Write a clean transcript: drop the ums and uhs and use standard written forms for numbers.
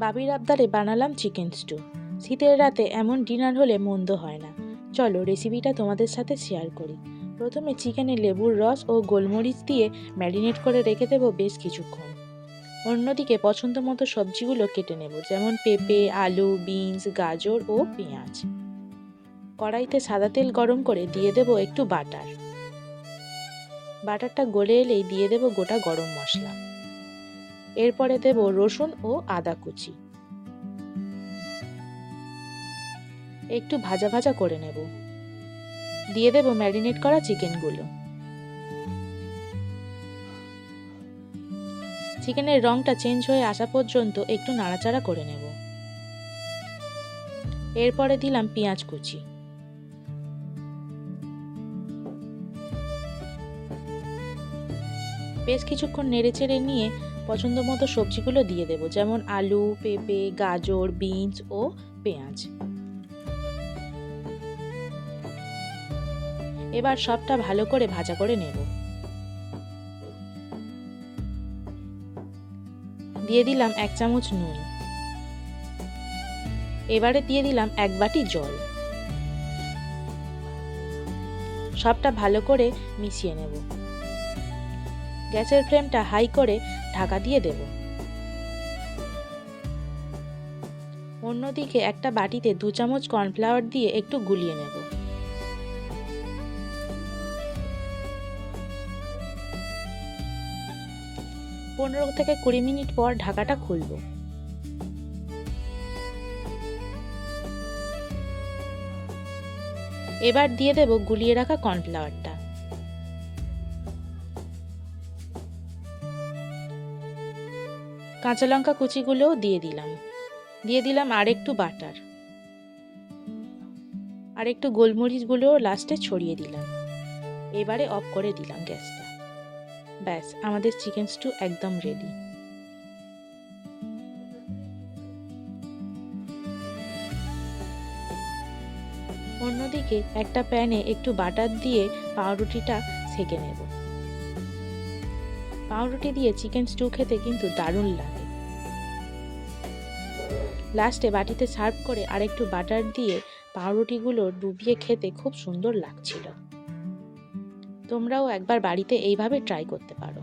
বাবির আবদারে বানালাম chicken stew. শীতের রাতে এমন ডিনার হলে মন্দ হয় না। চলো রেসিপিটা তোমাদের সাথে শেয়ার করি। প্রথমে চিকেনে লেবুর রস ও গোলমরিচ দিয়ে ম্যারিনেট করে রেখে দেবো বেশ কিছুক্ষণ। অন্যদিকে পছন্দ মতো সবজিগুলো কেটে নেব, যেমন পেঁপে, আলু, বিনস, গাজর ও পেঁয়াজ। কড়াইতে সাদা তেল গরম করে দিয়ে দেব একটু বাটার। বাটারটা গলে এলেই দিয়ে দেব গোটা গরম মশলা। এরপরে দেব রসুন ও আদা কুচি। একটু ভাজা ভাজা করে নেব। দিয়ে দেব ম্যারিনেট করা চিকেনগুলো। চিকেনের রংটা চেঞ্জ হয়ে আসা পর্যন্ত একটু নাড়াচাড়া করে নেব। এরপরে দিলাম পেঁয়াজ কুচি। বেশ কিছুক্ষণ নেড়েচেড়ে নিয়ে পছন্দ মতো সবজিগুলো দিয়ে দেব, যেমন আলু, পেঁপে, গাজর, বিনস ও পেঁয়াজ। এবার সবটা ভালো করে ভাজা করে নেব। দিয়ে দিলাম 1 চামচ নুন। এবারে দিয়ে দিলাম 1 বাটি জল। সবটা ভালো করে মিশিয়ে নেব। গ্যাসের ফ্লেমটা হাই করে ঢাকা দিয়ে দেব। অন্যদিকে একটা বাটিতে 2 চামচ কর্নফ্লাওয়ার দিয়ে একটু গুলিয়ে নেব। পনেরো থেকে 20 মিনিট পর ঢাকাটা খুলব। এবার দিয়ে দেব গুলিয়ে রাখা কর্নফ্লাওয়ারটা। কাঁচা লঙ্কা কুচিগুলোও দিয়ে দিলাম। দিয়ে দিলাম আর একটু বাটার। আর একটু গোলমরিচগুলোও লাস্টে ছড়িয়ে দিলাম। এবারে অফ করে দিলাম গ্যাসটা। ব্যাস, আমাদের চিকেন স্টু একদম রেডি। অন্যদিকে একটা প্যানে একটু বাটার দিয়ে পাউরুটিটা সেঁকে নেব। পাউরুটি দিয়ে চিকেন স্টু খেতে কিন্তু দারুণ লাগে। লাস্টে বাটিতে সার্ভ করে আর একটু বাটার দিয়ে পাউরুটিগুলো ডুবিয়ে খেতে খুব সুন্দর লাগছিল। তোমরাও একবার বাড়িতে এইভাবে ট্রাই করতে পারো।